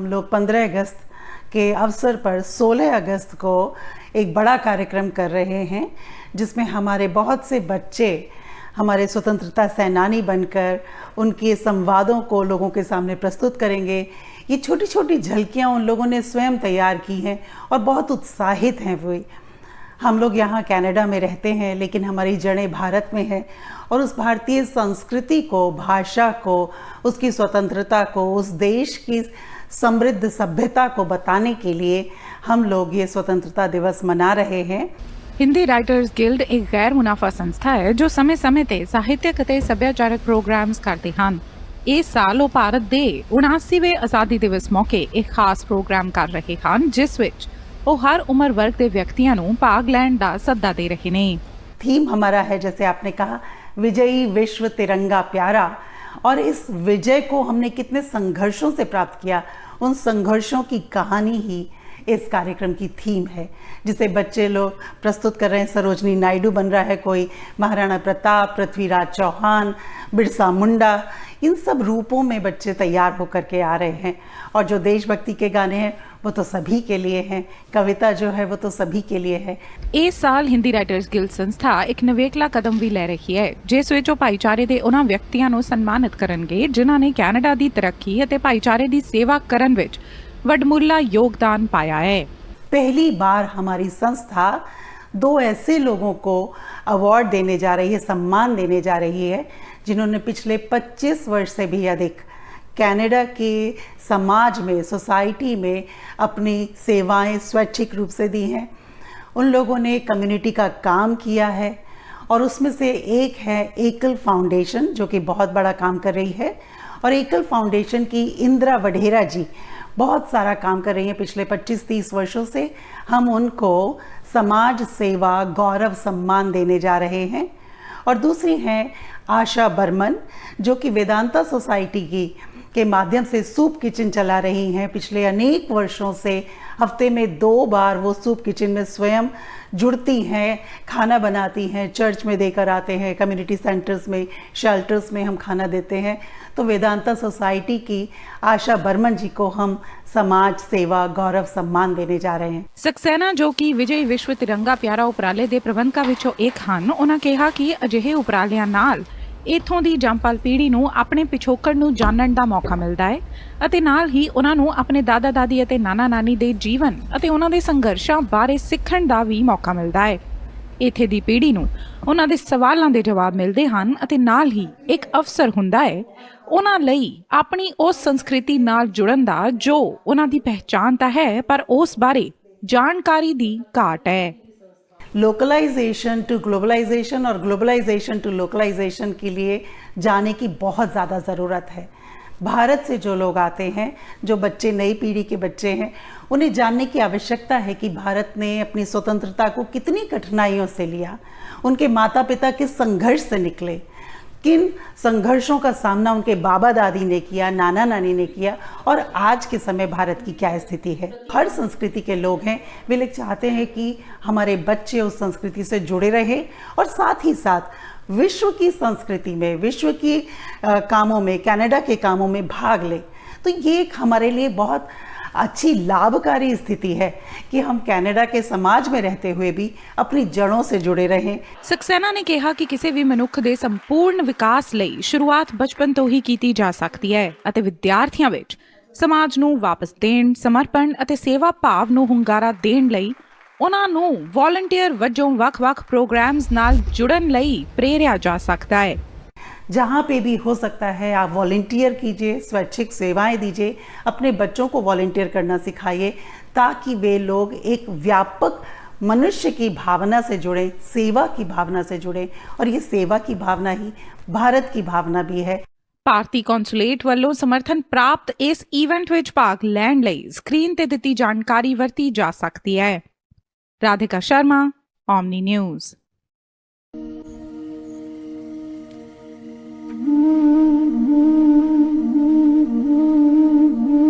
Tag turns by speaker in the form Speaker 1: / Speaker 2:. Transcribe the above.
Speaker 1: हम लोग 15 अगस्त के अवसर पर 16 अगस्त को एक बड़ा कार्यक्रम कर रहे हैं, जिसमें हमारे बहुत से बच्चे हमारे स्वतंत्रता सेनानी बनकर उनके संवादों को लोगों के सामने प्रस्तुत करेंगे। ये छोटी छोटी झलकियाँ उन लोगों ने स्वयं तैयार की हैं और बहुत उत्साहित हैं वो। हम लोग यहाँ कनाडा में रहते हैं, लेकिन हमारी जड़ें भारत में हैं और उस भारतीय संस्कृति को, भाषा को, उसकी स्वतंत्रता को, उस देश की समृद्ध सभ्यता को बताने के लिए हम लोग ये स्वतंत्रता दिवस मना रहे हैं।
Speaker 2: ਹਿੰਦੀ ਰਾਈਟਰਸ ਗਿਲਡ ਇੱਕ ਗੈਰ ਮੁਨਾਫਾ ਸੰਸਥਾ ਹੈ ਜੋ ਸਮੇਂ-ਸਮੇਂ ਤੇ ਸਾਹਿਤਕ ਅਤੇ ਸੱਭਿਆਚਾਰਕ ਪ੍ਰੋਗਰਾਮਸ ਕਰਦੇ ਹਨ। ਇਸ ਸਾਲ ਉਹ ਭਾਰਤ ਦੇ 79ਵੇਂ ਆਜ਼ਾਦੀ ਦਿਵਸ ਮੌਕੇ ਇੱਕ ਖਾਸ ਪ੍ਰੋਗਰਾਮ ਕਰ ਰਹੇ ਹਨ, ਜਿਸ ਵਿੱਚ ਉਹ ਹਰ ਉਮਰ वर्ग के व्यक्तियों ਨੂੰ भाग ਲੈਣ ਦਾ ਸੱਦਾ ਦੇ ਰਹੇ ਨੇ।
Speaker 1: थीम हमारा है, जैसे आपने कहा, विजयी विश्व तिरंगा प्यारा, और इस विजय को हमने कितने संघर्षों से प्राप्त किया, उन संघर्षों की कहानी ही इस कार्यक्रम की थीम है, जिसे बच्चे लोग प्रस्तुत कर रहे हैं। सरोजनी नायडू बन रहा है कोई, महाराणा प्रताप, पृथ्वीराज चौहान, बिरसा मुंडा, इन सब रूपों में बच्चे तैयार होकर के आ रहे हैं। और जो देशभक्ति के गाने हैं वो तो सभी के लिए हैं, कविता जो है वो तो सभी के लिए है।
Speaker 2: ਇਸ ਸਾਲ ਹਿੰਦੀ ਰਾਈਟਰਸ ਗਿਲਡ ਸੰਸਥਾ ਇੱਕ ਨਵੇਕਲਾ ਕਦਮ ਵੀ ਲੈ ਰਹੀ ਹੈ, ਜਿਸ ਵਿੱਚ ਉਹ ਭਾਈਚਾਰੇ ਦੇ ਉਹਨਾਂ ਵਿਅਕਤੀਆਂ ਨੂੰ ਸਨਮਾਨਿਤ ਕਰਨਗੇ ਜਿਨ੍ਹਾਂ ਨੇ ਕੈਨੇਡਾ ਦੀ ਤਰੱਕੀ ਅਤੇ ਭਾਈਚਾਰੇ ਦੀ ਸੇਵਾ ਕਰਨ ਵਿੱਚ वडमुल्ला योगदान पाया है।
Speaker 1: पहली बार हमारी संस्था 2 ऐसे लोगों को अवार्ड देने जा रही है, सम्मान देने जा रही है, जिन्होंने पिछले 25 वर्ष से भी अधिक कनाडा के समाज में, सोसाइटी में अपनी सेवाएं स्वैच्छिक रूप से दी हैं। उन लोगों ने कम्युनिटी का काम किया है और उसमें से एक है एकल फाउंडेशन, जो कि बहुत बड़ा काम कर रही है। और एकल फाउंडेशन की इंदिरा वढेरा जी बहुत सारा काम कर रही हैं पिछले 25-30 वर्षों से। हम उनको समाज सेवा गौरव सम्मान देने जा रहे हैं। और दूसरी हैं आशा बर्मन, जो कि वेदांता सोसाइटी के माध्यम से सूप किचन चला रही हैं। पिछले अनेक वर्षों से हफ्ते में 2 बार वो सूप किचन में स्वयं जुड़ती हैं, खाना बनाती हैं, चर्च में देकर आते हैं, कम्युनिटी सेंटर्स में, शेल्टर्स में हम खाना देते हैं। तो वेदांता सोसाइटी की आशा बर्मन जी को हम समाज सेवा गौरव सम्मान देने जा रहे हैं।
Speaker 2: सक्सेना, जो कि विजय विश्व तिरंगा प्यारा ਉਪਰਾਲੇ ਦੇ ਪ੍ਰਬੰਧਕਾਂ ਵਿੱਚੋਂ ਇੱਕ ਹਨ, ਉਹਨਾਂ ਕਿਹਾ ਕਿ ਅਜਿਹੇ ਉਪਰਾਲਿਆਂ ਨਾਲ ਇੱਥੋਂ ਦੀ ਜੰਮਪਲ ਪੀੜ੍ਹੀ ਨੂੰ ਆਪਣੇ ਪਿਛੋਕੜ ਨੂੰ ਜਾਣਨ ਦਾ ਮੌਕਾ ਮਿਲਦਾ ਹੈ ਅਤੇ ਨਾਲ ਹੀ ਉਹਨਾਂ ਨੂੰ ਆਪਣੇ ਦਾਦਾ ਦਾਦੀ ਅਤੇ ਨਾਨਾ ਨਾਨੀ ਦੇ ਜੀਵਨ ਅਤੇ ਉਹਨਾਂ ਦੇ ਸੰਘਰਸ਼ਾਂ ਬਾਰੇ ਸਿੱਖਣ ਦਾ ਵੀ ਮੌਕਾ ਮਿਲਦਾ ਹੈ। ਇੱਥੇ ਦੀ ਪੀੜ੍ਹੀ ਨੂੰ ਉਹਨਾਂ ਦੇ ਸਵਾਲਾਂ ਦੇ ਜਵਾਬ ਮਿਲਦੇ ਹਨ ਅਤੇ ਨਾਲ ਹੀ ਇੱਕ ਅਵਸਰ ਹੁੰਦਾ ਹੈ ਉਹਨਾਂ ਲਈ ਆਪਣੀ ਉਸ ਸੰਸਕ੍ਰਿਤੀ ਨਾਲ ਜੁੜਨ ਦਾ ਜੋ ਉਹਨਾਂ ਦੀ ਪਹਿਚਾਣ ਤਾਂ ਹੈ, ਪਰ ਉਸ ਬਾਰੇ ਜਾਣਕਾਰੀ ਦੀ ਘਾਟ ਹੈ।
Speaker 1: लोकलाइजेशन टू ग्लोबलाइजेशन और ग्लोबलाइजेशन टू लोकलाइजेशन के लिए जाने की बहुत ज़्यादा ज़रूरत है। भारत से जो लोग आते हैं, जो बच्चे, नई पीढ़ी के बच्चे हैं, उन्हें जानने की आवश्यकता है कि भारत ने अपनी स्वतंत्रता को कितनी कठिनाइयों से लिया, उनके माता पिता किस संघर्ष से निकले, किन संघर्षों का सामना उनके बाबा दादी ने किया, नाना नानी ने किया, और आज के समय भारत की क्या स्थिति है। हर संस्कृति के लोग हैं, वे लोग चाहते हैं कि हमारे बच्चे उस संस्कृति से जुड़े रहे और साथ ही साथ विश्व की संस्कृति में, विश्व की कामों में, कनाडा के कामों में भाग ले। तो ये एक हमारे लिए बहुत अच्छी लाभकारी स्थिति है कि हम कनाडा के समाज में रहते हुए भी अपनी जड़ों से जुड़े रहें।
Speaker 2: सक्सेना ने कहा कि ਕਿਸੇ ਵੀ ਮਨੁੱਖ ਦੇ ਸੰਪੂਰਨ ਵਿਕਾਸ ਲਈ ਸ਼ੁਰੂਆਤ ਬਚਪਨ ਤੋਂ ਹੀ ਕੀਤੀ ਜਾ ਸਕਦੀ ਹੈ ਅਤੇ ਵਿਦਿਆਰਥੀਆਂ ਵਿੱਚ ਸਮਾਜ ਨੂੰ ਵਾਪਸ ਦੇਣ, ਸਮਰਪਣ ਅਤੇ ਸੇਵਾ ਭਾਵ ਨੂੰ ਹੁੰਗਾਰਾ ਦੇਣ ਲਈ ਉਹਨਾਂ ਨੂੰ ਵॉलंटियर ਵਜੋਂ ਵੱਖ-ਵੱਖ ਪ੍ਰੋਗਰਾਮਸ ਨਾਲ ਜੁੜਨ ਲਈ ਪ੍ਰੇਰਿਆ ਜਾ ਸਕਦਾ ਹੈ।
Speaker 1: जहाँ पे भी हो सकता है आप वॉलंटियर कीजिए, स्वैच्छिक सेवाएं दीजिए, अपने बच्चों को वॉलंटियर करना सिखाइए, ताकि वे लोग एक व्यापक मनुष्य की भावना से जुड़ें, सेवा की भावना से जुड़ें। और ये सेवा की भावना ही भारत की भावना भी है।
Speaker 2: ਭਾਰਤੀ ਕੌਂਸੂਲੇਟ ਵੱਲੋਂ ਸਮਰਥਨ ਪ੍ਰਾਪਤ ਇਸ ਇਵੈਂਟ ਵਿੱਚ ਭਾਗ ਲੈਣ ਲਈ ਸਕਰੀਨ ਤੇ ਦਿੱਤੀ ਜਾਣਕਾਰੀ ਵਰਤੀ ਜਾ ਸਕਦੀ ਹੈ। Radhika Sharma, Omni news.